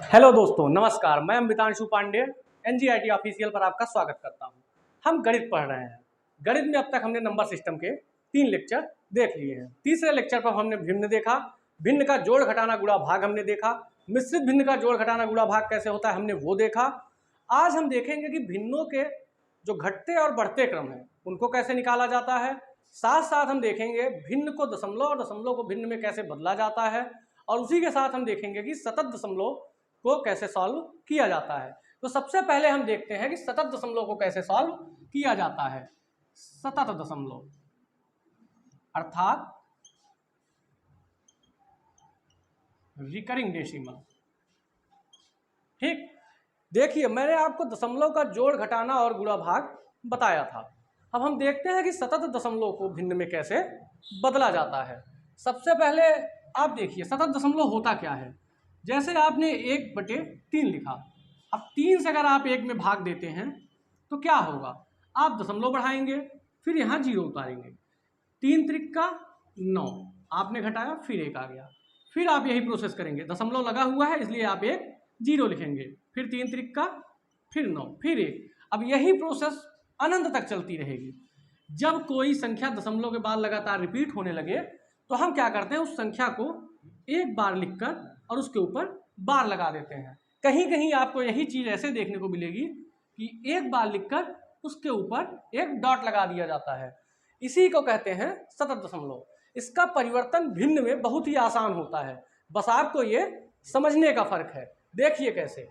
Hello दोस्तों, नमस्कार। मैं अमृतांशु पांडे एनजीआईटी ऑफिशियल पर आपका स्वागत करता हूं। हम गणित पढ़ रहे हैं। गणित में अब तक हमने नंबर सिस्टम के 3 लेक्चर देख लिए हैं। तीसरे लेक्चर पर हमने भिन्न देखा। भिन्न का जोड़ घटाना गुणा भाग हमने देखा। मिश्रित भिन्न का जोड़ घटाना गुणा भाग कैसे होता है हमने वो देखा। आज हम देखेंगे कि भिन्नों के जो घटते और बढ़ते क्रम है उनको कैसे निकाला जाता है। साथ साथ हम देखेंगे भिन्न को दशमलव और दशमलव को भिन्न में कैसे बदला जाता है। और उसी के साथ हम देखेंगे कि सतत दशमलव को कैसे सॉल्व किया जाता है। तो सबसे पहले हम देखते हैं कि सतत दशमलव को कैसे सॉल्व किया जाता है। सतत दशमलव अर्थात रिकरिंग डेसिमल। ठीक, देखिए मैंने आपको दशमलव का जोड़ घटाना और गुणा भाग बताया था। अब हम देखते हैं कि सतत दशमलव को भिन्न में कैसे बदला जाता है। सबसे पहले आप देखिए सतत दशमलव होता क्या है। जैसे आपने 1/3 लिखा, अब 3 से अगर आप 1 में भाग देते हैं तो क्या होगा, आप दशमलव बढ़ाएंगे फिर यहाँ 0 उतारेंगे। 3 त्रिका 9, आपने घटाया फिर 1 आ गया। फिर आप यही प्रोसेस करेंगे, दशमलव लगा हुआ है इसलिए आप 1 0 लिखेंगे, फिर 3 त्रिका फिर 9 फिर 1। अब यही प्रोसेस अनंत तक चलती रहेगी। जब कोई संख्या दशमलव के बाद लगातार रिपीट होने लगे तो हम क्या करते हैं, उस संख्या को एक बार लिखकर और उसके ऊपर बार लगा देते हैं। कहीं कहीं आपको यही चीज़ ऐसे देखने को मिलेगी कि एक बार लिखकर उसके ऊपर एक डॉट लगा दिया जाता है। इसी को कहते हैं सतत दशमलव। इसका परिवर्तन भिन्न में बहुत ही आसान होता है, बस आपको ये समझने का फर्क है। देखिए कैसे,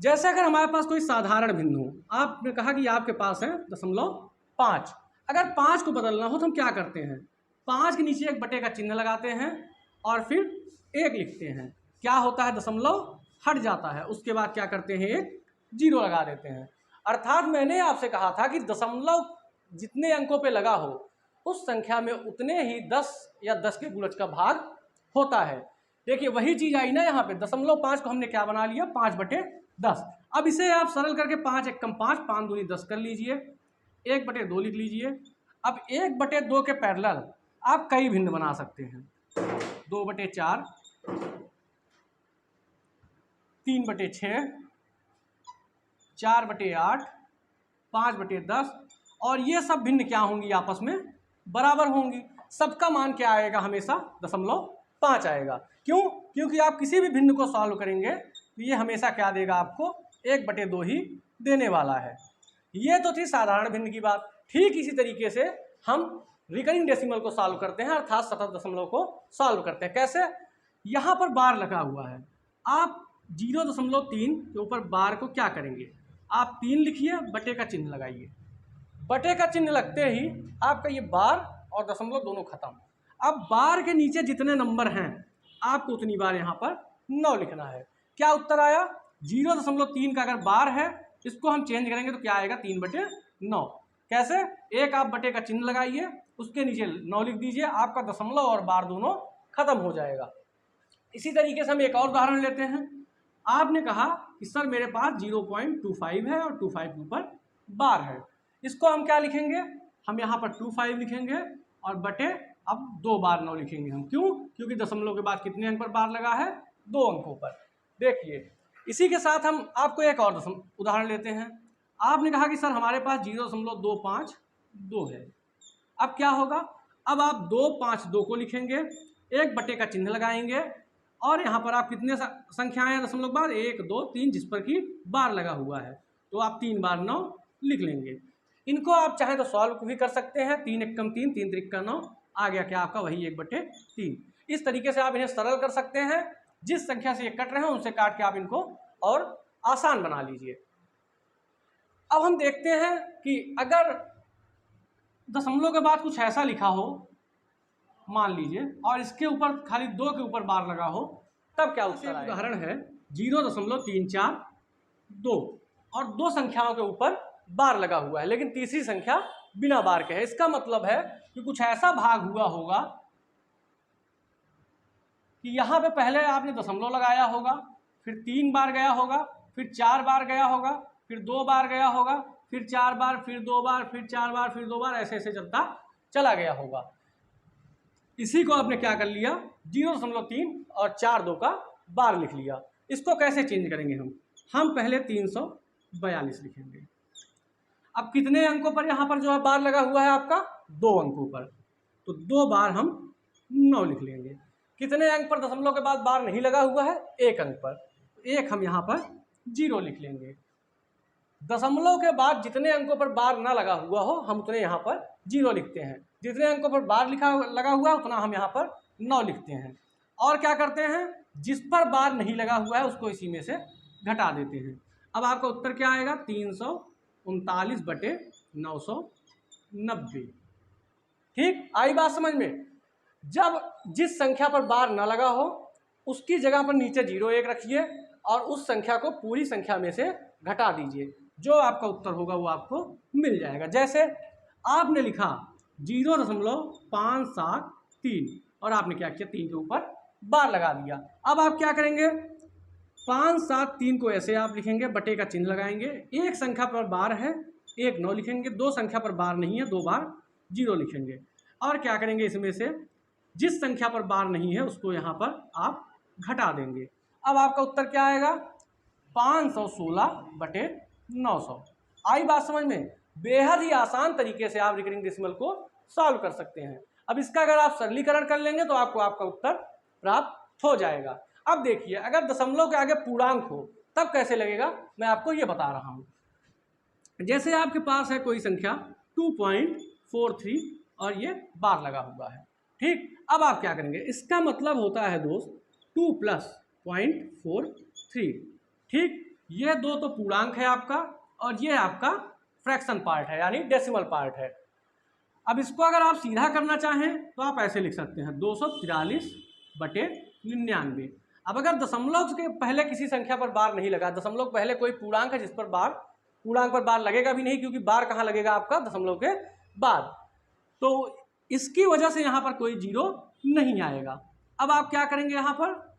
जैसे अगर हमारे पास कोई साधारण भिन्न हो, आपने कहा कि आपके पास है 0.5। अगर 5 को बदलना हो तो हम क्या करते हैं, 5 के नीचे 1/, का चिन्ह लगाते हैं और फिर 1 लिखते हैं। क्या होता है, दशमलव हट जाता है। उसके बाद क्या करते हैं, 1 0 लगा देते हैं। अर्थात मैंने आपसे कहा था कि दशमलव जितने अंकों पे लगा हो उस संख्या में उतने ही 10 या 10 के गुणज का भाग होता है। देखिए वही चीज़ आई ना यहाँ पे, 0.5 को हमने क्या बना लिया, 5/10। अब इसे आप सरल करके 5 एकम 5, 5 दूनी 10 कर लीजिए, 1/2 लिख लीजिए। अब 1/2 के पैरेलल आप कई भिन्न बना सकते हैं, 2/4, 3/6, 4/8, 5/10 और ये सब भिन्न क्या होंगी, आपस में बराबर होंगी। सबका मान क्या आएगा, हमेशा 0.5 आएगा। क्यों? क्योंकि आप किसी भी भिन्न को सॉल्व करेंगे तो ये हमेशा क्या देगा, आपको 1/2 ही देने वाला है। ये तो थी साधारण भिन्न की बात। ठीक इसी तरीके से हम रिकरिंग डेसिमल को सॉल्व करते हैं, अर्थात सतत दशमलव को सॉल्व करते हैं। कैसे, यहाँ पर बार लगा हुआ है, आप 0.3 के ऊपर बार को क्या करेंगे, आप 3 लिखिए, बटे का चिन्ह लगाइए। बटे का चिन्ह लगते ही आपका ये बार और दशमलव दोनों खत्म। अब बार के नीचे जितने नंबर हैं आपको उतनी बार यहाँ पर 9 लिखना है। क्या उत्तर आया, 0.3 का अगर बार है इसको हम चेंज करेंगे तो क्या आएगा, 3/9। कैसे, एक आप बटे का चिन्ह लगाइए, उसके नीचे 9 लिख दीजिए, आपका दशमलव और बार दोनों खत्म हो जाएगा। इसी तरीके से हम एक और उदाहरण लेते हैं। आपने कहा कि सर मेरे पास 0.25 है और 25 के ऊपर बार है। इसको हम क्या लिखेंगे, हम यहाँ पर 25 लिखेंगे और बटे अब 2 बार 9 लिखेंगे हम। क्यों? क्योंकि दशमलव के बाद कितने अंक पर बार लगा है, 2 अंकों पर। देखिए इसी के साथ हम आपको एक और उदाहरण लेते हैं। आपने कहा कि सर हमारे पास 0.252 है। अब क्या होगा, अब आप 2, 5, 2 को लिखेंगे, एक बटे का चिन्ह लगाएंगे और यहाँ पर आप कितने संख्याएं हैं दशमलव बार, 1, 2, 3, जिस पर कि बार लगा हुआ है तो आप 3 बार 9 लिख लेंगे। इनको आप चाहे तो सॉल्व भी कर सकते हैं, 3 एकम 3, 3 त्रिका 9, आ गया क्या आपका, वही 1/3। इस तरीके से आप इन्हें सरल कर सकते हैं। जिस संख्या से ये कट रहे हैं उनसे काट के आप इनको और आसान बना लीजिए। अब हम देखते हैं कि अगर दशमलव के बाद कुछ ऐसा लिखा हो, मान लीजिए, और इसके ऊपर खाली 2 के ऊपर बार लगा हो, तब क्या उत्तर आएगा। उदाहरण है 0.342 और 2 संख्याओं के ऊपर बार लगा हुआ है, लेकिन तीसरी संख्या बिना बार के है। इसका मतलब है कि कुछ ऐसा भाग हुआ होगा कि यहाँ पे पहले आपने दशमलव लगाया होगा, फिर 3 बार गया होगा, फिर 4 बार गया होगा, फिर 2 बार गया होगा, फिर 4 बार, फिर 2 बार, फिर 4 बार, फिर 2 बार, ऐसे ऐसे चलता चला गया होगा। इसी को आपने क्या कर लिया, 0.3 और 4 2 का बार लिख लिया। इसको कैसे चेंज करेंगे हम पहले 342 लिखेंगे। अब कितने अंकों पर यहाँ पर जो है बार लगा हुआ है आपका, 2 अंकों पर, तो 2 बार हम 9 लिख लेंगे। कितने अंक पर दशमलव के बाद बार नहीं लगा हुआ है, 1 अंक पर, 1 हम यहाँ पर 0 लिख लेंगे। दशमलव के बाद जितने अंकों पर बार ना लगा हुआ हो हम उतने यहाँ पर 0 लिखते हैं, जितने अंकों पर बार लगा हुआ है उतना हम यहाँ पर 9 लिखते हैं। और क्या करते हैं, जिस पर बार नहीं लगा हुआ है उसको इसी में से घटा देते हैं। अब आपका उत्तर क्या आएगा, 339/990। ठीक, आई बात समझ में। जब जिस संख्या पर बार ना लगा हो उसकी जगह पर नीचे 0 1 रखिए और उस संख्या को पूरी संख्या में से घटा दीजिए, जो आपका उत्तर होगा वो आपको मिल जाएगा। जैसे आपने लिखा 0.573 और आपने क्या किया, 3 के ऊपर बार लगा दिया। अब आप क्या करेंगे, 573 को ऐसे आप लिखेंगे, बटे का चिन्ह लगाएंगे, एक संख्या पर बार है 1 9 लिखेंगे, 2 संख्या पर बार नहीं है 2 बार 0 लिखेंगे। और क्या करेंगे, इसमें से जिस संख्या पर बार नहीं है उसको यहाँ पर आप घटा देंगे। अब आपका उत्तर क्या आएगा, 516/900। आई बात समझ में। बेहद ही आसान तरीके से आप रिकरिंग डेसिमल को सॉल्व कर सकते हैं। अब इसका अगर आप सरलीकरण कर लेंगे तो आपको आपका उत्तर प्राप्त हो जाएगा। अब देखिए, अगर दशमलव के आगे पूर्णांक हो तब कैसे लगेगा, मैं आपको ये बता रहा हूँ। जैसे आपके पास है कोई संख्या 2.43 और ये बार लगा हुआ है, ठीक। अब आप क्या करेंगे, इसका मतलब होता है दोस्त 2 + 0.43, ठीक। ये 2 तो पूर्णांक है आपका और ये आपका फ्रैक्शन पार्ट है यानी डेसिमल पार्ट है। अब इसको अगर आप सीधा करना चाहें तो आप ऐसे लिख सकते हैं 243/99। अब अगर दशमलव के पहले किसी संख्या पर बार नहीं लगा, दशमलव पहले कोई पूर्णांक है जिस पर पूर्णांक पर बार लगेगा भी नहीं, क्योंकि बार कहाँ लगेगा आपका, दशमलव के बाद, तो इसकी वजह से यहाँ पर कोई 0 नहीं आएगा। अब आप क्या करेंगे, यहाँ पर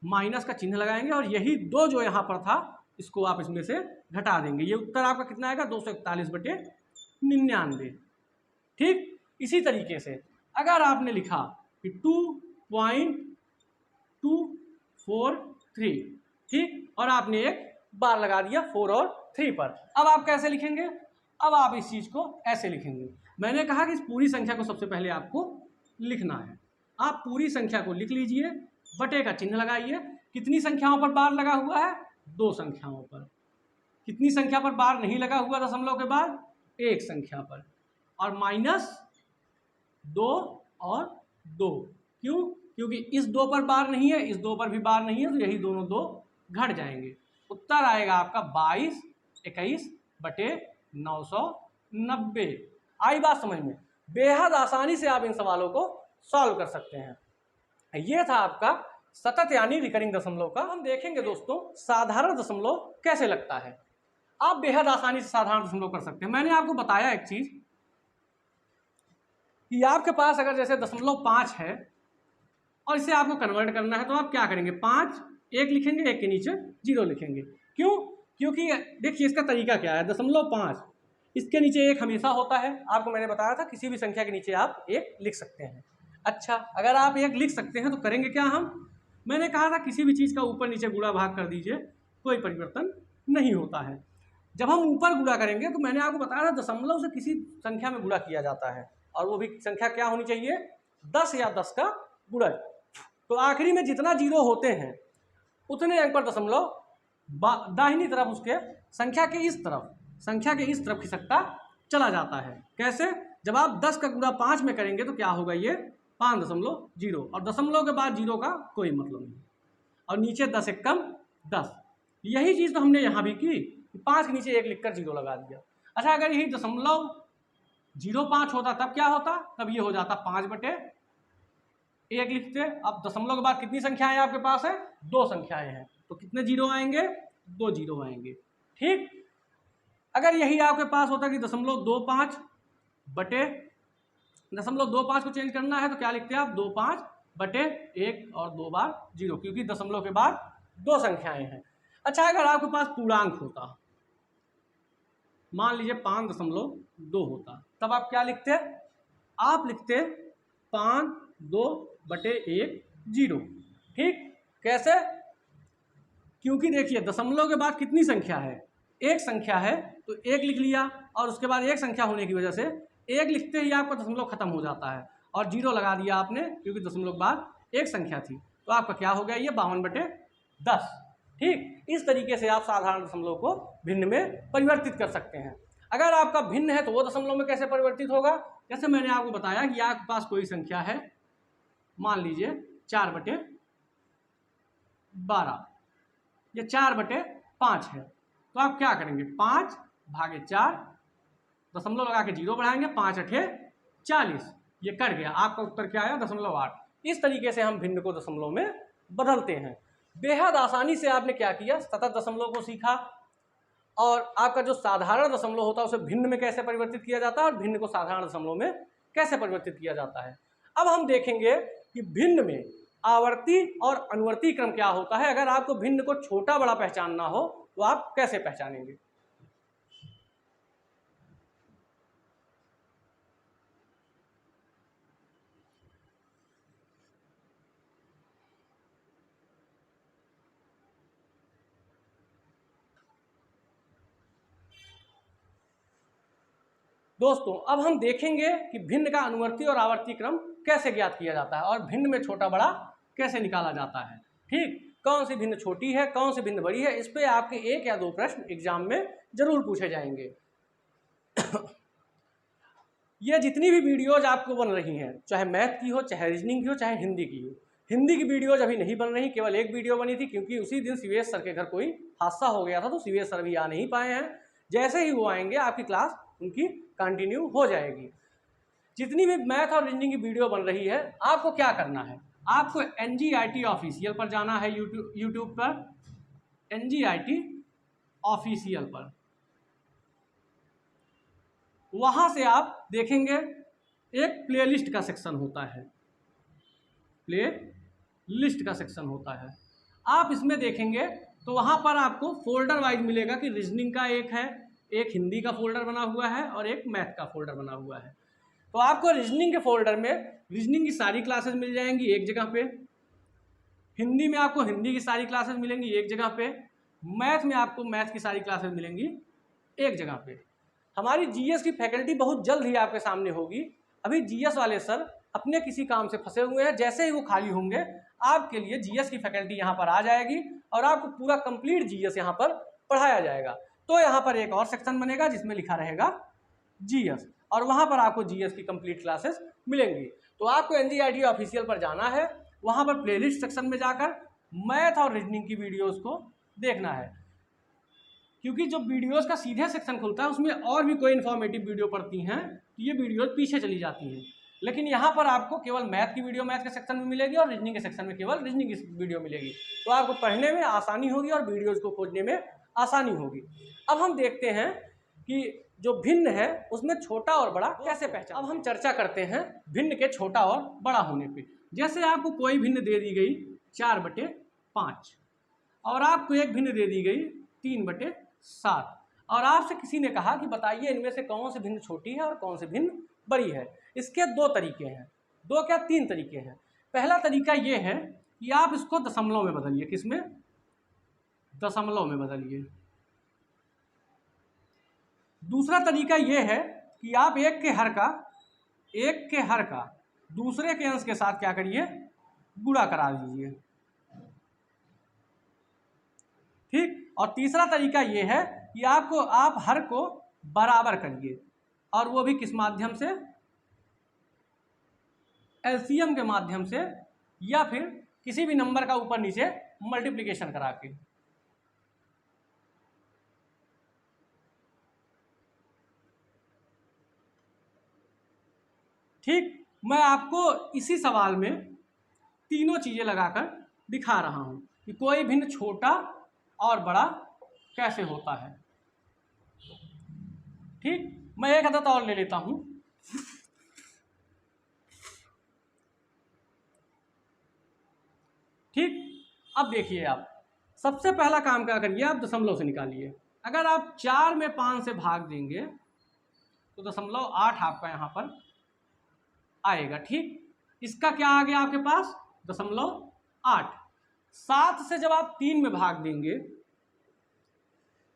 माइनस का चिन्ह लगाएंगे और यही 2 जो यहाँ पर था इसको आप इसमें से घटा देंगे। ये उत्तर आपका कितना आएगा, 241/99, ठीक। इसी तरीके से अगर आपने लिखा कि 2.243, ठीक, और आपने एक बार लगा दिया 4 और 3 पर, अब आप कैसे लिखेंगे, अब आप इस चीज़ को ऐसे लिखेंगे। मैंने कहा कि इस पूरी संख्या को सबसे पहले आपको लिखना है। आप पूरी संख्या को लिख लीजिए, बटे का चिन्ह लगाइए। कितनी संख्याओं पर बार लगा हुआ है, 2 संख्याओं पर। कितनी संख्या पर बार नहीं लगा हुआ दशमलव के बाद, 1 संख्या पर, और -2 और 2। क्यों, क्योंकि इस 2 पर बार नहीं है, इस 2 पर भी बार नहीं है, तो यही दोनों 2 घट जाएंगे। उत्तर आएगा आपका 22/21/990। आई बात समझ में। बेहद आसानी से आप इन सवालों को सॉल्व कर सकते हैं। ये था आपका सतत यानी रिकरिंग दशमलव का। हम देखेंगे दोस्तों साधारण दशमलव कैसे लगता है। आप बेहद आसानी से साधारण दशमलव कर सकते हैं। मैंने आपको बताया एक चीज कि आपके पास अगर जैसे 0.5 है और इसे आपको कन्वर्ट करना है तो आप क्या करेंगे, 5 1 लिखेंगे, 1 के नीचे 0 लिखेंगे। क्यों, क्योंकि देखिए इसका तरीका क्या है, 0.5 इसके नीचे 1 हमेशा होता है। आपको मैंने बताया था किसी भी संख्या के नीचे आप 1 लिख सकते हैं। अच्छा, अगर आप 1 लिख सकते हैं तो करेंगे क्या हम, मैंने कहा था किसी भी चीज़ का ऊपर नीचे गुणा भाग कर दीजिए, कोई परिवर्तन नहीं होता है। जब हम ऊपर गुणा करेंगे तो मैंने आपको बताया था दशमलव से किसी संख्या में गुणा किया जाता है, और वो भी संख्या क्या होनी चाहिए, 10 या 10 का गुणज। तो आखिरी में जितना 0 होते हैं उतने अंक पर दशमलव दाहिनी तरफ उसके संख्या के इस तरफ खिसकता चला जाता है। कैसे, जब आप 10 का गुणा 5 में करेंगे तो क्या होगा, ये 5.0, और दशमलव के बाद 0 का कोई मतलब नहीं, और नीचे 10 1 कम 10। यही चीज़ तो हमने यहाँ भी की, 5 के नीचे 1 लिखकर 0 लगा दिया। अच्छा, अगर यही 0.05 होता तब क्या होता, तब ये हो जाता 5/1 लिखते। अब दशमलव के बाद कितनी संख्याएं आपके पास है, 2 संख्याएं हैं, तो कितने 0 आएंगे, 2 0 आएंगे, ठीक। अगर यही आपके पास होता कि 0.25 को चेंज करना है तो क्या लिखते हैं आप, 25/1 और 2 बार 0, क्योंकि दशमलव के बाद 2 संख्याएं हैं। अच्छा, अगर आपके पास पूर्णांक होता, मान लीजिए 5.2 होता, तब आप क्या लिखते, आप लिखते 5 2/1 0, ठीक। कैसे, क्योंकि देखिए दशमलव के बाद कितनी संख्या है, एक संख्या है, तो एक लिख लिया और उसके बाद एक संख्या होने की वजह से एक लिखते ही आपका दशमलव खत्म हो जाता है और जीरो लगा दिया आपने क्योंकि दशमलव के बाद एक संख्या थी, तो आपका क्या हो गया, ये 52/10। ठीक, इस तरीके से आप साधारण दशमलव को भिन्न में परिवर्तित कर सकते हैं। अगर आपका भिन्न है तो वो दशमलव में कैसे परिवर्तित होगा, जैसे मैंने आपको बताया कि आपके पास कोई संख्या है, मान लीजिए 4/12 या 4/5 है, तो आप क्या करेंगे, 5/4 दशमलव लगा के जीरो बढ़ाएंगे, 5×8=40, ये कट गया, आपका उत्तर क्या आया, 0.8। इस तरीके से हम भिन्न को दशमलव में बदलते हैं। बेहद आसानी से आपने क्या किया, सतत दशमलव को सीखा और आपका जो साधारण दशमलव होता है उसे भिन्न में कैसे परिवर्तित किया जाता है और भिन्न को साधारण दशमलव में कैसे परिवर्तित किया जाता है। अब हम देखेंगे कि भिन्न में आवर्ती और अनुवर्ती क्रम क्या होता है। अगर आपको भिन्न को छोटा बड़ा पहचानना हो तो आप कैसे पहचानेंगे। दोस्तों अब हम देखेंगे कि भिन्न का अनुवर्ती और आवर्ती क्रम कैसे ज्ञात किया जाता है और भिन्न में छोटा बड़ा कैसे निकाला जाता है। ठीक, कौन सी भिन्न छोटी है, कौन सी भिन्न बड़ी है, इस पे आपके 1 या 2 प्रश्न एग्जाम में जरूर पूछे जाएंगे। ये जितनी भी वीडियोज आपको बन रही हैं, चाहे मैथ की हो, चाहे रीजनिंग की हो, चाहे हिंदी की हो, हिंदी की वीडियोज अभी नहीं बन रही, केवल एक वीडियो बनी थी क्योंकि उसी दिन सीवीएस सर के घर कोई हादसा हो गया था, तो सीवीएस सर भी आ नहीं पाए हैं। जैसे ही वो आएंगे आपकी क्लास उनकी कंटिन्यू हो जाएगी। जितनी भी मैथ और रीजनिंग की वीडियो बन रही है, आपको क्या करना है, आपको NGIT ऑफिशियल पर जाना है, यूट्यूब पर NGIT ऑफिशियल पर, वहाँ से आप देखेंगे एक प्लेलिस्ट का सेक्शन होता है, प्ले लिस्ट का सेक्शन होता है। आप इसमें देखेंगे तो वहाँ पर आपको फोल्डर वाइज मिलेगा कि रीजनिंग का एक है, एक हिंदी का फोल्डर बना हुआ है और एक मैथ का फोल्डर बना हुआ है। तो आपको रीजनिंग के फोल्डर में रीजनिंग की सारी क्लासेस मिल जाएंगी एक जगह पे, हिंदी में आपको हिंदी की सारी क्लासेस मिलेंगी एक जगह पे, मैथ में आपको मैथ की सारी क्लासेस मिलेंगी एक जगह पे। हमारी जीएस की फैकल्टी बहुत जल्द ही आपके सामने होगी। अभी जीएस वाले सर अपने किसी काम से फंसे हुए हैं, जैसे ही वो खाली होंगे आपके लिए जीएस की फैकल्टी यहाँ पर आ जाएगी और आपको पूरा कंप्लीट जीएस यहाँ पर पढ़ाया जाएगा। तो यहाँ पर एक और सेक्शन बनेगा जिसमें लिखा रहेगा जीएस और वहाँ पर आपको जीएस की कंप्लीट क्लासेस मिलेंगी। तो आपको NGIT ऑफिशियल पर जाना है, वहाँ पर प्लेलिस्ट सेक्शन में जाकर मैथ और रीजनिंग की वीडियोज़ को देखना है, क्योंकि जो वीडियोज़ का सीधे सेक्शन खुलता है उसमें और भी कोई इन्फॉर्मेटिव वीडियो पड़ती हैं तो ये वीडियोज़ पीछे चली जाती हैं, लेकिन यहाँ पर आपको केवल मैथ की वीडियो मैथ के सेक्शन में मिलेगी और रीजनिंग के सेक्शन में केवल रीजनिंग की वीडियो मिलेगी। तो आपको पढ़ने में आसानी होगी और वीडियोज़ को खोजने में आसानी होगी। अब हम देखते हैं कि जो भिन्न है उसमें छोटा और बड़ा कैसे पहचान। अब हम चर्चा करते हैं भिन्न के छोटा और बड़ा होने पे। जैसे आपको कोई भिन्न दे दी गई 4/5 और आपको एक भिन्न दे दी गई 3/7 और आपसे किसी ने कहा कि बताइए इनमें से कौन सी भिन्न छोटी है और कौन सी भिन्न बड़ी है। इसके 2 तरीके हैं, 2 क्या 3 तरीके हैं। पहला तरीका ये है कि आप इसको दशमलव में बदलिए, किसमें, दशमलव में बदलिए। दूसरा तरीका ये है कि आप एक के हर का दूसरे के अंश के साथ क्या करिए, गुणा करा दीजिए। ठीक, और तीसरा तरीका ये है कि आप हर को बराबर करिए और वो भी किस माध्यम से, एलसीएम के माध्यम से या फिर किसी भी नंबर का ऊपर नीचे मल्टीप्लिकेशन करा के। ठीक, मैं आपको इसी सवाल में तीनों चीज़ें लगाकर दिखा रहा हूं कि कोई भिन्न छोटा और बड़ा कैसे होता है। ठीक, मैं एक अदद और ले लेता हूं। ठीक, अब देखिए आप सबसे पहला काम क्या करिए, आप दशमलव से निकालिए। अगर आप 4 में 5 से भाग देंगे तो 0.8 आपका यहाँ पर आएगा। ठीक, इसका क्या आ गया आपके पास, 0.8। 7 से जब आप 3 में भाग देंगे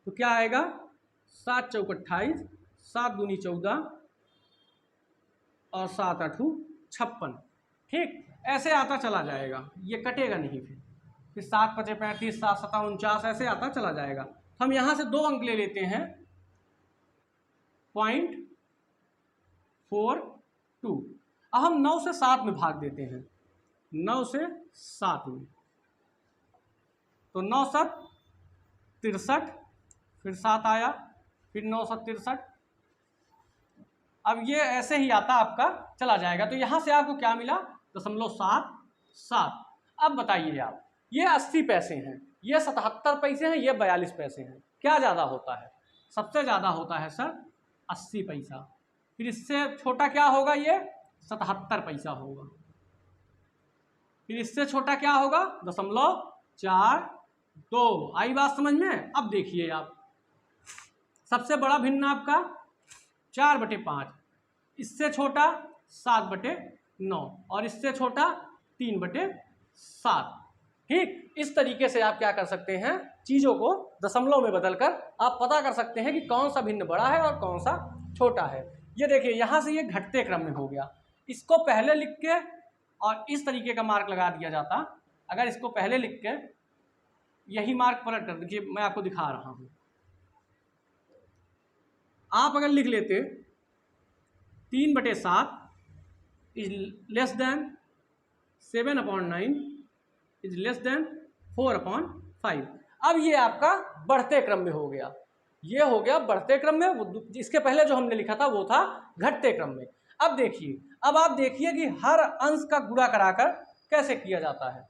तो क्या आएगा, 7 चौक 28, 7 दूनी 14 और 7 आठू 56। ठीक, ऐसे आता चला जाएगा, ये कटेगा नहीं। फिर 7 पचे 35, 7 सता 49, ऐसे आता चला जाएगा। हम यहाँ से 2 अंक ले लेते हैं, 0.42। अब हम 9 से 7 में भाग देते हैं, 9 से 7 में, तो 9 7 63, फिर 7 आया, फिर 9 7 63। अब ये ऐसे ही आता आपका चला जाएगा। तो यहाँ से आपको क्या मिला, 0.77। अब बताइए आप, ये 80 पैसे हैं, ये 77 पैसे हैं, ये 42 पैसे हैं, क्या ज़्यादा होता है? सबसे ज़्यादा होता है सर 80 पैसा। फिर इससे छोटा क्या होगा, ये 77 पैसा होगा। फिर इससे छोटा क्या होगा, 0.42। आई बात समझ में? अब देखिए आप, सबसे बड़ा भिन्न आपका 4/5, इससे छोटा 7/9 और इससे छोटा 3/7। ठीक, इस तरीके से आप क्या कर सकते हैं, चीज़ों को दशमलव में बदलकर आप पता कर सकते हैं कि कौन सा भिन्न बड़ा है और कौन सा छोटा है। ये देखिए, यहाँ से ये घटते क्रम में हो गया, इसको पहले लिख के और इस तरीके का मार्क लगा दिया जाता। अगर इसको पहले लिख के यही मार्क पलट कर देखिए, मैं आपको दिखा रहा हूँ। आप अगर लिख लेते 3/7 is less than 7/9 is less than 4/5। अब ये आपका बढ़ते क्रम में हो गया, ये हो गया बढ़ते क्रम में। इसके पहले जो हमने लिखा था वो था घटते क्रम में। अब देखिए, अब आप देखिए कि हर अंश का गुणा कराकर कैसे किया जाता है।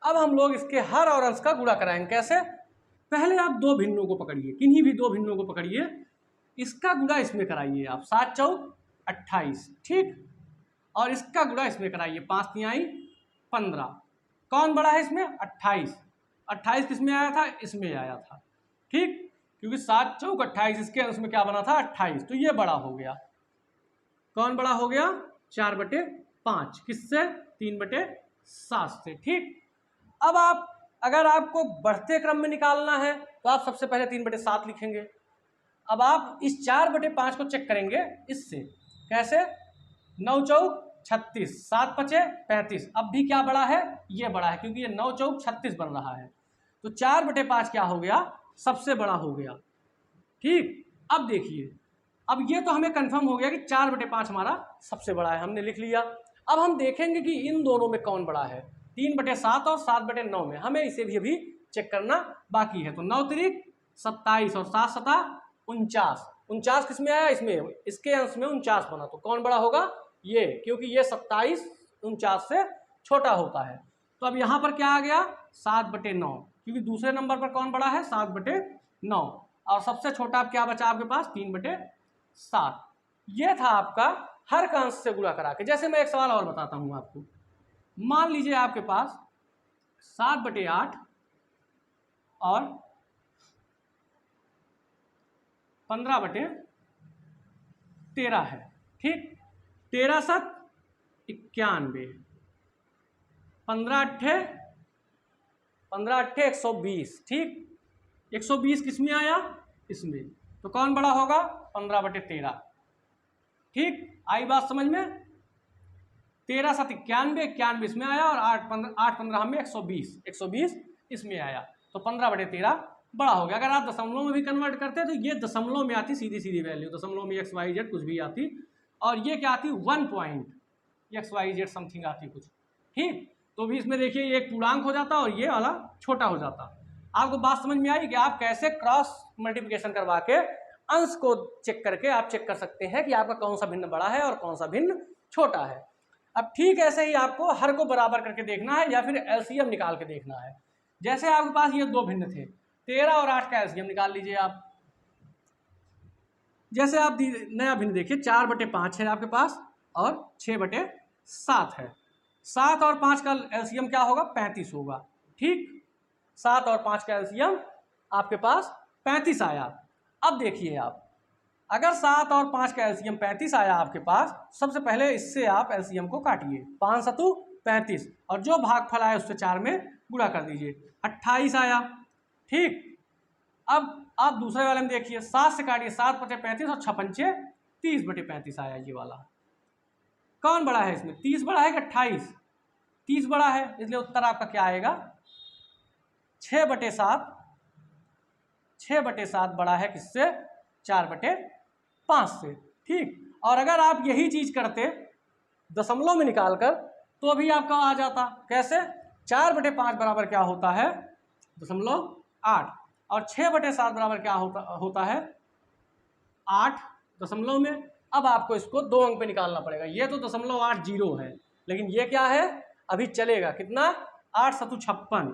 अब हम लोग इसके हर और अंश का गुणा कराएंगे। कैसे? पहले आप 2 भिन्नों को पकड़िए, किन्हीं भी 2 भिन्नों को पकड़िए, इसका गुणा इसमें कराइए आप, 7 चौक 28। ठीक, और इसका गुणा इसमें कराइए, 5 तिहाई 15। कौन बड़ा है इसमें? 28। 28 किसमें आया था? इसमें आया था। ठीक, क्योंकि 7 चौक 28, इसके अंश में क्या बना था? 28, तो ये बड़ा हो गया। कौन बड़ा हो गया? 4/5। किससे? 3/7 से। ठीक, अब आप अगर आपको बढ़ते क्रम में निकालना है तो आप सबसे पहले 3/7 लिखेंगे। अब आप इस 4/5 को चेक करेंगे इससे। कैसे? 9 चौक 36, 7 पचे 35। अब भी क्या बड़ा है? ये बड़ा है, क्योंकि ये 9 चौक 36 बन रहा है, तो 4/5 क्या हो गया? सबसे बड़ा हो गया। ठीक, अब देखिए, अब ये तो हमें कंफर्म हो गया कि 4/5 हमारा सबसे बड़ा है, हमने लिख लिया। अब हम देखेंगे कि इन दोनों में कौन बड़ा है, 3/7 और 7/9 में। हमें इसे भी अभी चेक करना बाकी है। तो 9 तिरिक 27 और 7 सता 49। 49 किस में आया? इसमें, इसके अंश में 49 बना, तो कौन बड़ा होगा? ये, क्योंकि ये 27 49 से छोटा होता है। तो अब यहाँ पर क्या आ गया? 7/9, क्योंकि दूसरे नंबर पर कौन बड़ा है? 7/9। और सबसे छोटा अब क्या बचा आपके पास? 3/7। ये था आपका हर का अंश से गुणा करा के। जैसे मैं एक सवाल और बताता हूँ आपको। मान लीजिए आपके पास 7/8 और 15/13 है। ठीक, 13 7 91, 15 8 120। ठीक, 120 किस में आया? इसमें, तो कौन बड़ा होगा? 15/13। ठीक, आई बात समझ में? 13 7 91, 91 इसमें आया, और 8 15 में 120, 120 इसमें आया, तो 15/13 बड़ा हो गया। अगर आप दशमलव में भी कन्वर्ट करते हैं तो ये दशमलव में आती सीधी सीधी वैल्यू, दशमलव में XYZ कुछ भी आती, और ये क्या आती? 1.XYZ समथिंग आती कुछ। ठीक, तो भी इसमें देखिए ये एक पूर्णांक हो जाता और ये वाला छोटा हो जाता। आपको बात समझ में आई कि आप कैसे क्रॉस मल्टीप्लिकेशन करवा के अंश को चेक करके आप चेक कर सकते हैं कि आपका कौन सा भिन्न बड़ा है और कौन सा भिन्न छोटा है। अब ठीक ऐसे ही आपको हर को बराबर करके देखना है या फिर LCM निकाल के देखना है। जैसे आपके पास ये दो भिन्न थे, 13 और 8 का एलसीएम निकाल लीजिए आप। जैसे आप नया भिन्न देखिए, 4/5 है आपके पास और 6/7 है। 7 और 5 का एलसीएम क्या होगा? 35 होगा। ठीक, 7 और 5 का एलसीएम आपके पास 35 आया। अब देखिए आप, अगर 7 और 5 का एलसीएम 35 आया आपके पास, सबसे पहले इससे आप एलसीएम को काटिए। 5 सतु 35 और जो भागफल आया उससे 4 में गुणा कर दीजिए, 28 आया। ठीक, अब आप दूसरे वाले में देखिए, 7 से काटिए, 7/35 और 6×5 30/35 आया ये वाला। कौन बड़ा है इसमें? 30 बड़ा है कि 28? 30 बड़ा है, इसलिए उत्तर आपका क्या आएगा? 6/7। 6/7 बड़ा है किससे? 4/5 से। ठीक, और अगर आप यही चीज करते दशमलव में निकालकर तो अभी आपका आ जाता। कैसे? 4/5 बराबर क्या होता है? 0.8 और 6/7 बराबर क्या होता है? 8 दशमलव में। अब आपको इसको 2 अंक पे निकालना पड़ेगा। ये तो 0.80 है, लेकिन ये क्या है? अभी चलेगा कितना? 8 सतु 56,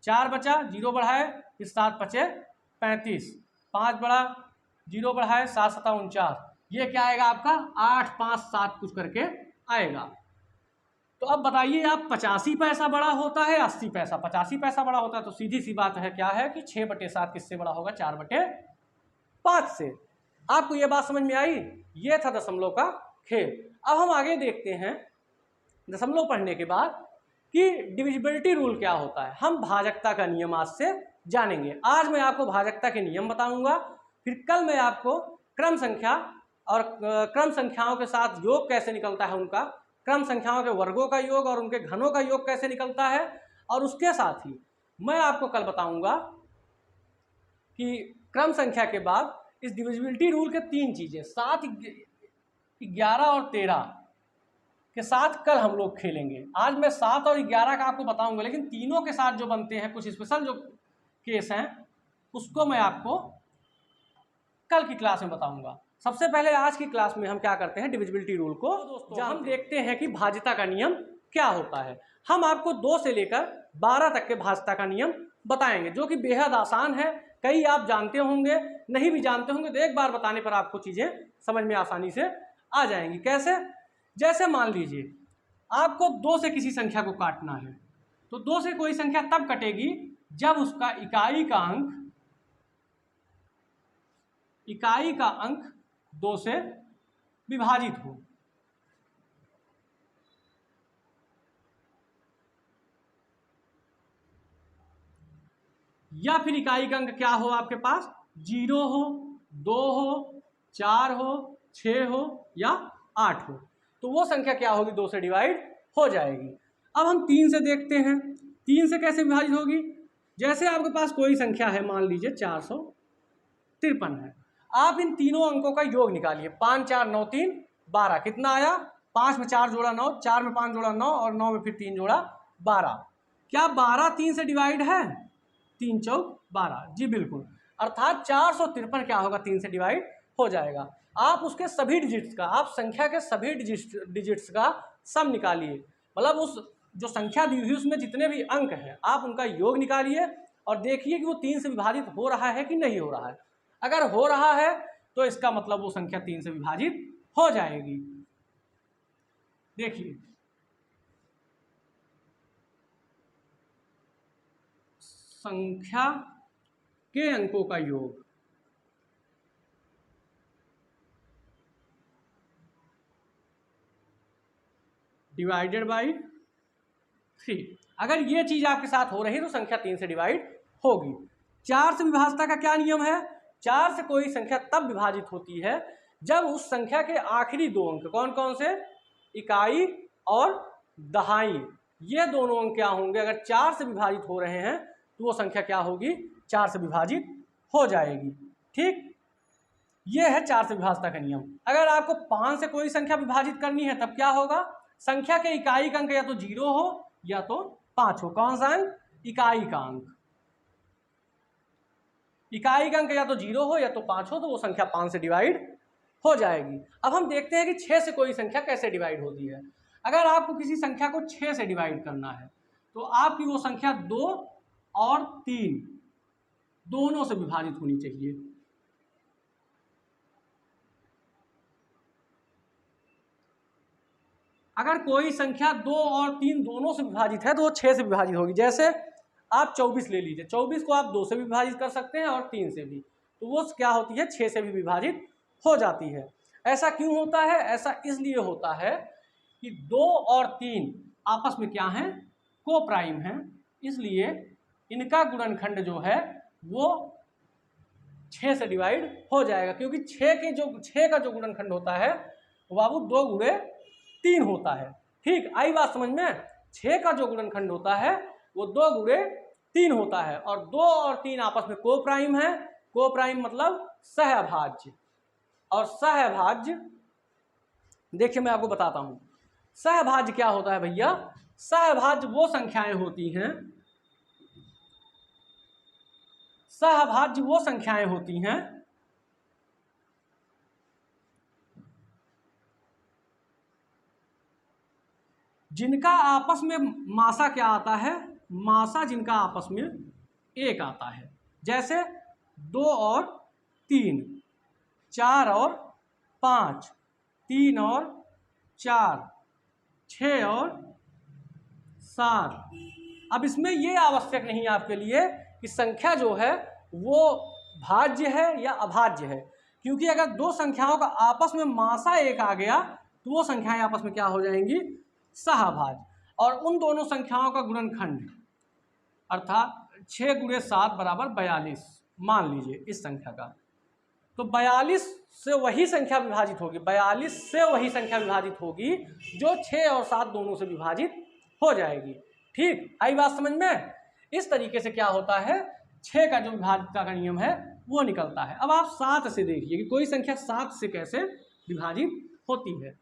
4 बचा, 0 बढ़ाए, फिर 7×5 5 बढ़ा, 0 बढ़ाए, 7 सता 49। ये क्या आएगा आपका? 8 5 7 कुछ करके आएगा। तो अब बताइए आप, 85 पैसा बड़ा होता है 80 पैसा? 85 पैसा बड़ा होता है, तो सीधी सी बात है क्या है कि 6/7 किससे बड़ा होगा? 4/5 से। आपको ये बात समझ में आई? ये था दशमलव का खेल। अब हम आगे देखते हैं दशमलव पढ़ने के बाद कि डिविजिबिलिटी रूल क्या होता है। हम भाजकता का नियम आज से जानेंगे। आज मैं आपको भाजकता के नियम बताऊंगा, फिर कल मैं आपको क्रम संख्या और क्रम संख्याओं के साथ योग कैसे निकलता है उनका, क्रम संख्याओं के वर्गों का योग और उनके घनों का योग कैसे निकलता है, और उसके साथ ही मैं आपको कल बताऊंगा कि क्रम संख्या के बाद इस डिविजिबिलिटी रूल के 3 चीजें 7, 11 और 13 के साथ कल हम लोग खेलेंगे। आज मैं 7 और 11 का आपको बताऊंगा, लेकिन तीनों के साथ जो बनते हैं कुछ स्पेशल जो केस हैं उसको मैं आपको कल की क्लास में बताऊंगा। सबसे पहले आज की क्लास में हम क्या करते हैं, डिविजिबिलिटी रूल को जहाँ हम देखते हैं कि भाज्यता का नियम क्या होता है। हम आपको 2 से लेकर 12 तक के भाज्यता का नियम बताएंगे, जो कि बेहद आसान है। कई आप जानते होंगे, नहीं भी जानते होंगे, तो एक बार बताने पर आपको चीज़ें समझ में आसानी से आ जाएंगी। कैसे? जैसे मान लीजिए आपको 2 से किसी संख्या को काटना है, तो 2 से कोई संख्या तब कटेगी जब उसका इकाई का अंक 2 से विभाजित हो। या फिर इकाई का अंक क्या हो आपके पास? 0 हो, 2 हो, 4 हो, 6 हो या 8 हो, तो वो संख्या क्या होगी? 2 से डिवाइड हो जाएगी। अब हम 3 से देखते हैं, 3 से कैसे विभाजित होगी। जैसे आपके पास कोई संख्या है, मान लीजिए 453 है, आप इन तीनों अंकों का योग निकालिए। 5 4 9 3 12, कितना आया? 5 में 4 जोड़ा 9, 4 में 5 जोड़ा 9 और 9 में फिर 3 जोड़ा 12। क्या 12 3 से डिवाइड है? 3 चौक 12, जी बिल्कुल। अर्थात 453 क्या होगा? 3 से डिवाइड हो जाएगा। आप उसके सभी डिजिट्स का, आप संख्या के सभी डिजिट्स का सम निकालिए, मतलब उस जो संख्या दी हुई उसमें जितने भी अंक हैं आप उनका योग निकालिए और देखिए कि वो 3 से विभाजित हो रहा है कि नहीं हो रहा है। अगर हो रहा है तो इसका मतलब वो संख्या 3 से विभाजित हो जाएगी। देखिए, संख्या के अंकों का योग डिवाइडेड बाई 3। अगर ये चीज आपके साथ हो रही है तो संख्या 3 से डिवाइड होगी। 4 से विभाज्यता का क्या नियम है? 4 से कोई संख्या तब विभाजित होती है जब उस संख्या के आखिरी 2 अंक, कौन कौन से? इकाई और दहाई, ये दोनों अंक क्या होंगे? अगर 4 से विभाजित हो रहे हैं तो वो संख्या क्या होगी? 4 से विभाजित हो जाएगी। ठीक, ये है 4 से विभाज्यता का नियम। अगर आपको 5 से कोई संख्या विभाजित करनी है तब क्या होगा? संख्या के इकाई का अंक या तो 0 हो या तो 5 हो। कौन सा अंक? इकाई का अंक। इकाई का अंक या तो 0 हो या तो 5 हो, तो वो संख्या 5 से डिवाइड हो जाएगी। अब हम देखते हैं कि 6 से कोई संख्या कैसे डिवाइड होती है। अगर आपको किसी संख्या को 6 से डिवाइड करना है तो आपकी वो संख्या 2 और 3 दोनों से विभाजित होनी चाहिए। अगर कोई संख्या 2 और 3 दोनों से विभाजित है तो वो 6 से विभाजित होगी। जैसे आप 24 ले लीजिए, 24 को आप 2 से भी विभाजित कर सकते हैं और 3 से भी, तो वो क्या होती है, 6 से भी विभाजित हो जाती है। ऐसा क्यों होता है? ऐसा इसलिए होता है कि 2 और 3 आपस में क्या हैं, को प्राइम हैं, इसलिए इनका गुणनखंड जो है वो 6 से डिवाइड हो जाएगा, क्योंकि 6 का जो गुणनखंड होता है वो बाबू 2 गुणे 3 होता है। ठीक, आई बात समझ में? 6 का जो गुणनखंड होता है वो 2 गुणे 3 होता है, और 2 और 3 आपस में को प्राइम है। को प्राइम मतलब सहअभाज्य, और सहअभाज्य देखिए मैं आपको बताता हूं सहअभाज्य क्या होता है भैया। सहअभाज्य वो संख्याएं होती हैं, सहअभाज्य वो संख्याएं होती हैं जिनका आपस में मासा क्या आता है, मासा जिनका आपस में 1 आता है। जैसे 2 और 3, 4 और 5, 3 और 4, 6 और 7। अब इसमें ये आवश्यक नहीं है आपके लिए कि संख्या जो है वो भाज्य है या अभाज्य है, क्योंकि अगर 2 संख्याओं का आपस में मासा 1 आ गया तो वो संख्याएं आपस में क्या हो जाएंगी, सहअभाज्य। और उन दोनों संख्याओं का गुणनखंड अर्थात 6 गुणे 7 बराबर 42 मान लीजिए इस संख्या का, तो 42 से वही संख्या विभाजित होगी, 42 से वही संख्या विभाजित होगी जो 6 और 7 दोनों से विभाजित हो जाएगी। ठीक, आई बात समझ में? इस तरीके से क्या होता है, 6 का जो विभाजितता का नियम है वो निकलता है। अब आप 7 से देखिए कि कोई संख्या 7 से कैसे विभाजित होती है।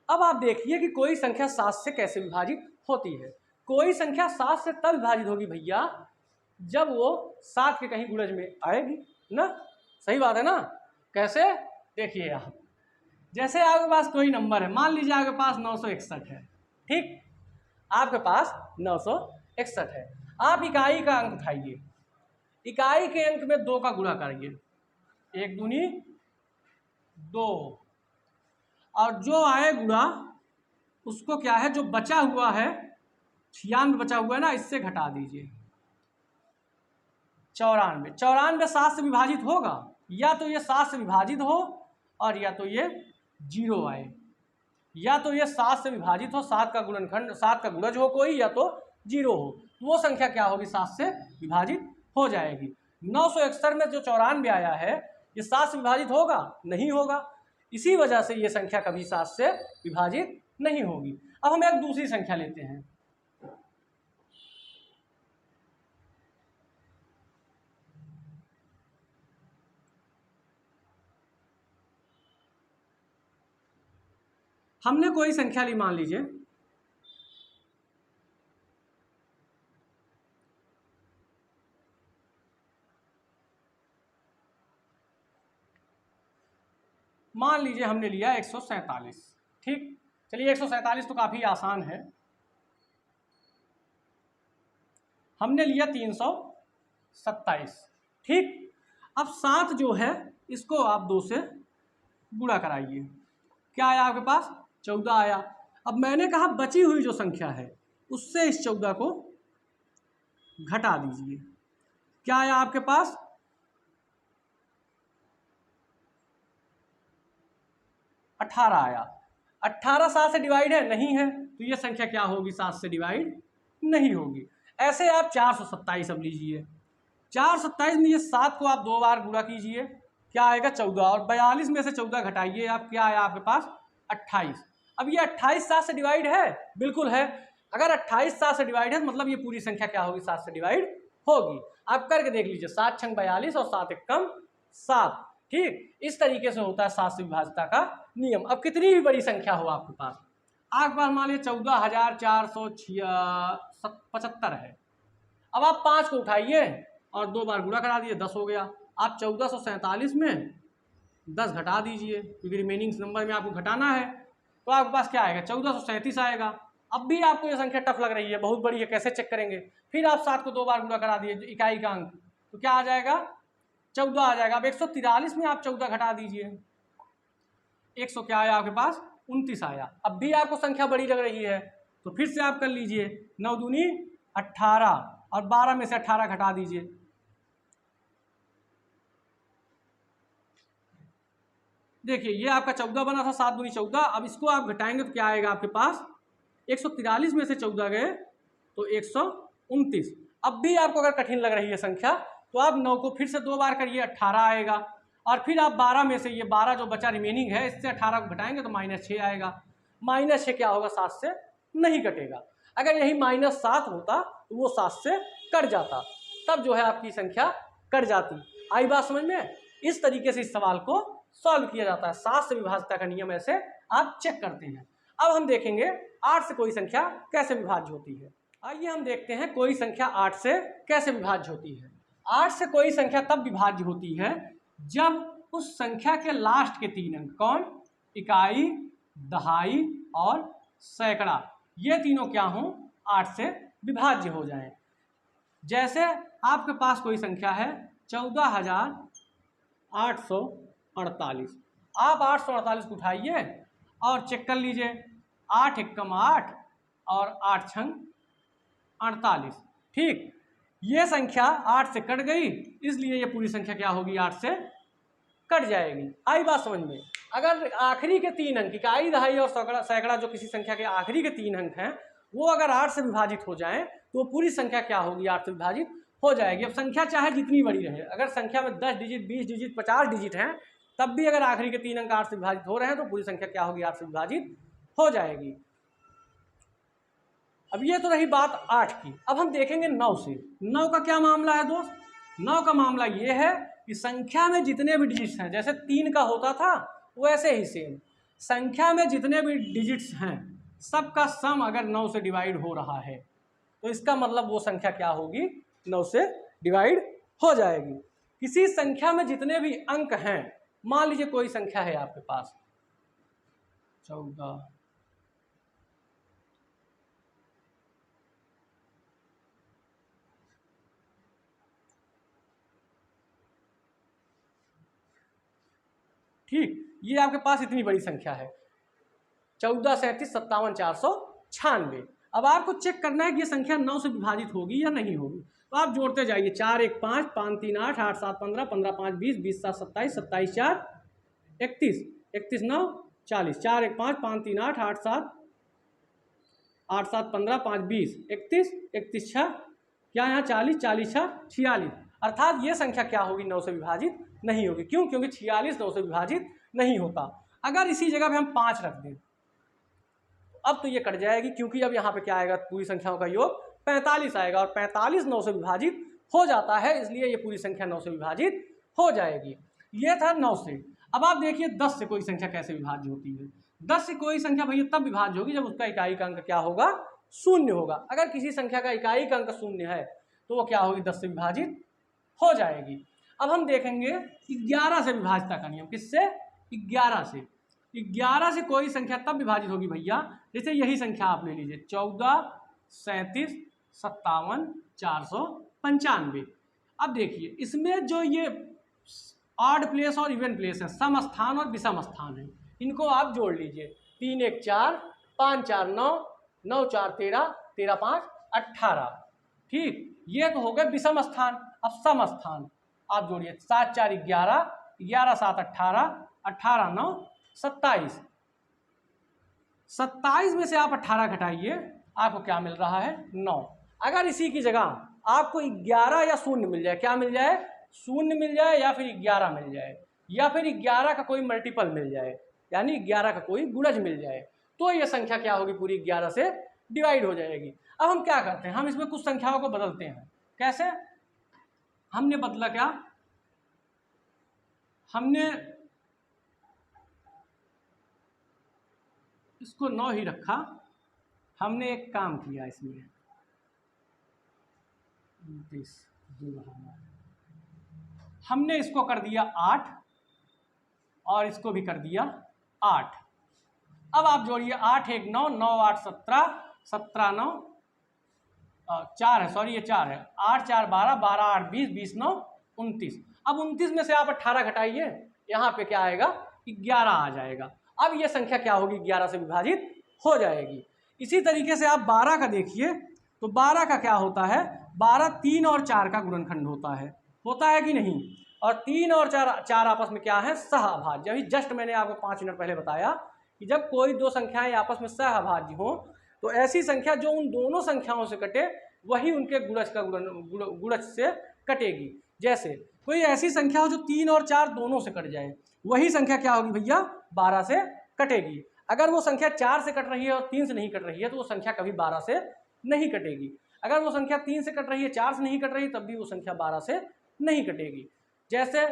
अब आप देखिए कि कोई संख्या 7 से कैसे विभाजित होती है। कोई संख्या 7 से तब विभाजित होगी भैया जब वो 7 के कहीं गुणज में आएगी ना। सही बात है ना? कैसे? देखिए आप, जैसे आपके पास कोई नंबर है, मान लीजिए आपके पास 961 है। ठीक, आपके पास 961 है। आप इकाई का अंक उठाइए, इकाई के अंक में 2 का गुणा करिए, 1 दूनी 2, और जो आए गुणा उसको क्या है, जो बचा हुआ है 96 बचा हुआ है ना, इससे घटा दीजिए 94। 94 7 से विभाजित होगा, या तो ये 7 से विभाजित हो और या तो ये 0 आए, या तो ये 7 से विभाजित हो, 7 का गुणनखंड 7 का गुणज हो कोई, या तो 0 हो, तो वो संख्या क्या होगी, 7 से विभाजित हो जाएगी। 961 में जो 94 आया है ये 7 से विभाजित होगा, नहीं होगा, इसी वजह से ये संख्या कभी 7 से विभाजित नहीं होगी। अब हम एक दूसरी संख्या लेते हैं, हमने कोई संख्या ली, मान लीजिए हमने लिया 147। ठीक, चलिए 147 तो काफ़ी आसान है। हमने लिया 327। ठीक, अब 7 जो है इसको आप 2 से गुणा कराइए, क्या आया आपके पास, 14 आया। अब मैंने कहा बची हुई जो संख्या है उससे इस 14 को घटा दीजिए, क्या आया आपके पास, 18 आया। 18 7 से डिवाइड है, नहीं है, तो ये संख्या क्या होगी, 7 से डिवाइड नहीं होगी। ऐसे आप 427 अब लीजिए, 427 में ये 7 को आप 2 बार गुणा कीजिए, क्या आएगा, 14, और 42 में से 14 घटाइए आप, क्या आया आपके पास, 28। अब ये 28 7 से डिवाइड है, बिल्कुल है। अगर 28 7 से डिवाइड है मतलब ये पूरी संख्या क्या होगी, 7 से डिवाइड होगी। आप करके देख लीजिए, 7 छंग 42 और 7 एक कम 7। ठीक, इस तरीके से होता है 7 से विभाजितता का नियम। अब कितनी भी बड़ी संख्या हो आपके पास मान लीजिए 14,475 है, अब आप 5 को उठाइए और 2 बार गुणा करा दिए, 10 हो गया। आप 1447 में 10 घटा दीजिए, क्योंकि रिमेनिंग नंबर में आपको घटाना है, तो आपके पास क्या आएगा, 1437 आएगा। अब भी आपको ये संख्या टफ लग रही है, बहुत बड़ी है, कैसे चेक करेंगे। फिर आप 7 को 2 बार गुणा करा दिए, इकाई का अंक, तो क्या आ जाएगा, 14 आ जाएगा। अब 143 में आप 14 घटा दीजिए, 100 क्या आया आपके पास, 29 आया। अब भी आपको संख्या बड़ी लग रही है, तो फिर से आप कर लीजिए, 9 दूनी 18 और 12 में से 18 घटा दीजिए, देखिए ये आपका 14 बना था, 7 दूनी 14। अब इसको आप घटाएंगे तो क्या आएगा आपके पास, 143 में से 14 गए तो 129। अब भी आपको अगर कठिन लग रही है संख्या, तो आप 9 को फिर से 2 बार करिए, 18 आएगा। और फिर आप 12 में से ये 12 जो बचा रिमेनिंग है, इससे 18 को घटाएंगे तो -6 आएगा। -6 क्या होगा, 7 से नहीं कटेगा। अगर यही -7 होता तो वो 7 से कट जाता, तब जो है आपकी संख्या कट जाती। आई बात समझ में। इस तरीके से इस सवाल को सॉल्व किया जाता है। 7 से विभाज्यता का नियम ऐसे आप चेक करते हैं। अब हम देखेंगे 8 से कोई संख्या कैसे विभाज्य होती है। आइए हम देखते हैं कोई संख्या 8 से कैसे विभाज्य होती है। 8 से कोई संख्या तब विभाज्य होती है जब उस संख्या के लास्ट के 3 अंक, कौन, इकाई, दहाई और सैकड़ा, ये तीनों क्या हों, 8 से विभाज्य हो जाएं। जैसे आपके पास कोई संख्या है 14,848, आप 848 को उठाइए और चेक कर लीजिए, 8 एकम 8 और 8 छंग 48, ठीक। ये संख्या 8 से कट गई, इसलिए ये पूरी संख्या क्या होगी, 8 से कट जाएगी। आई बात समझ में। अगर आखिरी के 3 अंक, इकाई, दहाई और सैकड़ा जो किसी संख्या के आखिरी के 3 अंक हैं, वो अगर 8 से विभाजित हो जाएं तो पूरी संख्या क्या होगी, 8 से विभाजित हो जाएगी। अब संख्या चाहे जितनी बड़ी रहे, अगर संख्या में 10 डिजिट, 20 डिजिट, 50 डिजिट हैं, तब भी अगर आखिरी के 3 अंक 8 से विभाजित हो रहे हैं तो पूरी संख्या क्या होगी, 8 से विभाजित हो जाएगी। अब ये तो रही बात 8 की। अब हम देखेंगे 9 से। 9 का क्या मामला है दोस्त। 9 का मामला ये है कि संख्या में जितने भी डिजिट्स हैं, जैसे 3 का होता था वैसे ही सेम, संख्या में जितने भी डिजिट्स हैं सबका सम अगर 9 से डिवाइड हो रहा है तो इसका मतलब वो संख्या क्या होगी, 9 से डिवाइड हो जाएगी। किसी संख्या में जितने भी अंक हैं, मान लीजिए कोई संख्या है आपके पास 14, ठीक, ये आपके पास इतनी बड़ी संख्या है 14, 37, 57, 496। अब आपको चेक करना है कि ये संख्या 9 से विभाजित होगी या नहीं होगी, तो आप जोड़ते जाइए, 4 1 5, 5 3 8, 8 7 15, 15 5 20, 20 7 27, 27 4 31, 31 9 40, 4 1 5, 5 3 8, 8 7 15, 5 20, 31, 31 6 क्या यहाँ 40, 40 6 46, अर्थात ये संख्या क्या होगी, 9 से विभाजित नहीं होगी। क्यों, क्योंकि 46 9 से विभाजित नहीं होता। अगर इसी जगह पे हम 5 रख दें अब तो ये कट जाएगी, क्योंकि अब यहाँ पे क्या आएगा, पूरी संख्याओं का योग 45 आएगा, और 45 9 से विभाजित हो जाता है, इसलिए ये पूरी संख्या 9 से विभाजित हो जाएगी। ये था 9 से। अब आप देखिए 10 से कोई संख्या कैसे विभाज्य होती है। 10 से कोई संख्या भैया तब विभाज्य होगी जब उसका इकाई का अंक क्या होगा, शून्य होगा। अगर किसी संख्या का इकाई का अंक शून्य है तो वो क्या होगी, 10 से विभाजित हो जाएगी। अब हम देखेंगे 11 से विभाज्यता का नियम। किससे, 11 से। 11 से कोई संख्या तब विभाजित होगी भैया, जैसे यही संख्या आप ले लीजिए 14, 37, 57, 495। अब देखिए इसमें जो ये ऑड प्लेस और इवन प्लेस है, सम स्थान और विषम स्थान है, इनको आप जोड़ लीजिए। 3 1 4, 5 4 9, 9 4 13, 13 5 18, ठीक। ये तो हो गए विषम स्थान। अब सम स्थान आप जोड़िए, 7 4 11, 11 7 18, 18 9 27, 27 में से आप 18 घटाइए, आपको क्या मिल रहा है, 9। अगर इसी की जगह आपको 11 या शून्य मिल जाए, क्या मिल जाए, शून्य मिल जाए या फिर 11 मिल जाए, या फिर 11 का कोई मल्टीपल मिल जाए, यानी 11 का कोई गुणज मिल जाए, तो यह संख्या क्या होगी, पूरी 11 से डिवाइड हो जाएगी। अब हम क्या करते हैं, हम इसमें कुछ संख्याओं को बदलते हैं। कैसे हमने बदला, क्या हमने इसको 9 ही रखा, हमने एक काम किया, इसमें 29 हमने इसको कर दिया 8 और इसको भी कर दिया 8। अब आप जोड़िए 8 1 9 9 8 17 17 9 4 है, सॉरी ये 4 है, 8 4 12 12 8 20 20 9 29। अब 29 में से आप 18 घटाइए, यहाँ पे क्या आएगा कि 11 आ जाएगा। अब ये संख्या क्या होगी, 11 से विभाजित हो जाएगी। इसी तरीके से आप 12 का देखिए, तो 12 का क्या होता है, 12 3 और 4 का गुणनखंड होता है कि नहीं। और 3 और 4 आपस में क्या है, सहअभाज्य। अभी जस्ट मैंने आपको 5 मिनट पहले बताया कि जब कोई दो संख्याएं आपस में सहअभाज्य हो तो ऐसी संख्या जो उन दोनों संख्याओं से कटे वही उनके गुणज का गुणज से कटेगी। जैसे कोई ऐसी संख्या हो जो 3 और 4 दोनों से कट जाए, वही संख्या क्या होगी भैया, 12 से कटेगी। अगर वो संख्या 4 से कट रही है और 3 से नहीं कट रही है तो वो संख्या कभी 12 से नहीं कटेगी। अगर वो संख्या 3 से कट रही है, 4 से नहीं कट रही है, तब भी वो संख्या 12 से नहीं कटेगी। जैसे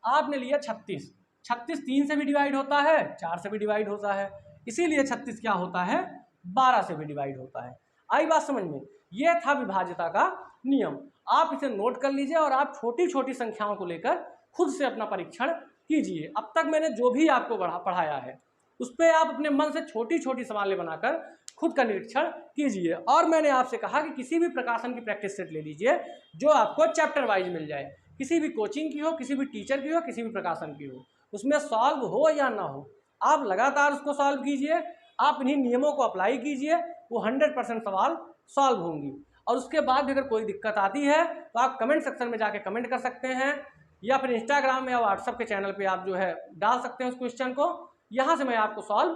आपने लिया 36, 36 3 से भी डिवाइड होता है, 4 से भी डिवाइड होता है, इसीलिए 36 क्या होता है, 12 से भी डिवाइड होता है। आई बात समझ में। यह था विभाज्यता का नियम। आप इसे नोट कर लीजिए और आप छोटी छोटी संख्याओं को लेकर खुद से अपना परीक्षण कीजिए। अब तक मैंने जो भी आपको पढ़ाया है उस पर आप अपने मन से छोटी छोटी सवालें बनाकर खुद का निरीक्षण कीजिए। और मैंने आपसे कहा कि किसी भी प्रकाशन की प्रैक्टिस सेट ले लीजिए जो आपको चैप्टर वाइज मिल जाए, किसी भी कोचिंग की हो, किसी भी टीचर की हो, किसी भी प्रकाशन की हो, उसमें सॉल्व हो या ना हो, आप लगातार उसको सॉल्व कीजिए। आप इन्हीं नियमों को अप्लाई कीजिए, वो 100% सवाल सॉल्व होंगी। और उसके बाद भी अगर कोई दिक्कत आती है तो आप कमेंट सेक्शन में जाके कमेंट कर सकते हैं, या फिर इंस्टाग्राम या व्हाट्सएप के चैनल पे आप जो है डाल सकते हैं उस क्वेश्चन को। यहाँ से मैं आपको सॉल्व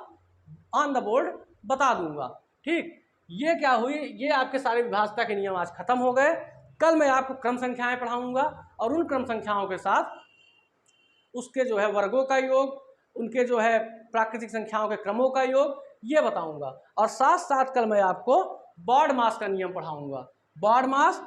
ऑन द बोर्ड बता दूंगा। ठीक, ये क्या हुई, ये आपके सारे विभाज्यता के नियम आज खत्म हो गए। कल मैं आपको क्रम संख्याएं पढ़ाऊंगा और उन क्रम संख्याओं के साथ उसके जो है वर्गों का योग, उनके जो है प्राकृतिक संख्याओं के क्रमों का योग, ये बताऊंगा। और साथ साथ कल मैं आपको बॉड मास का नियम पढ़ाऊंगा। बॉड मास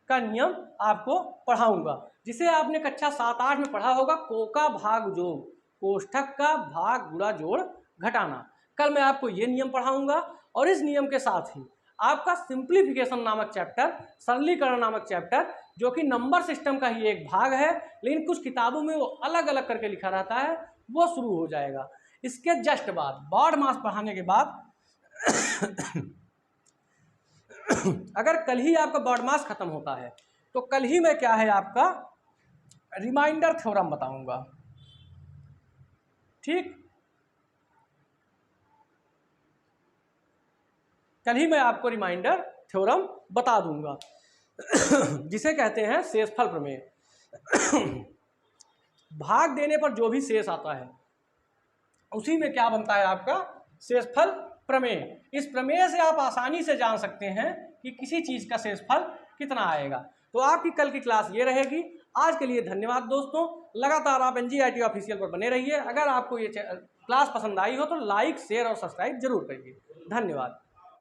का नियम आपको पढ़ाऊंगा, जिसे आपने कक्षा 7-8 में पढ़ा होगा, को का भाग जोड़, कोष्ठक का भाग गुणा जोड़ घटाना। कल मैं आपको ये नियम पढ़ाऊंगा और इस नियम के साथ ही आपका सिंप्लीफिकेशन नामक चैप्टर, सरलीकरण नामक चैप्टर, जो कि नंबर सिस्टम का ही एक भाग है लेकिन कुछ किताबों में वो अलग अलग करके लिखा रहता है, वो शुरू हो जाएगा। इसके जस्ट बाद बॉड मास पढ़ाने के बाद अगर कल ही आपका बॉड मास खत्म होता है तो कल ही मैं क्या है आपका रिमाइंडर थ्योरम बताऊंगा। ठीक, कल ही मैं आपको रिमाइंडर थ्योरम बता दूंगा जिसे कहते हैं शेषफल प्रमेय। भाग देने पर जो भी शेष आता है उसी में क्या बनता है आपका शेषफल प्रमेय। इस प्रमेय से आप आसानी से जान सकते हैं कि किसी चीज का शेषफल कितना आएगा। तो आपकी कल की क्लास ये रहेगी। आज के लिए धन्यवाद दोस्तों। लगातार आप NGIT ऑफिशियल पर बने रहिए। अगर आपको ये क्लास पसंद आई हो तो लाइक, शेयर और सब्सक्राइब जरूर करिए। धन्यवाद।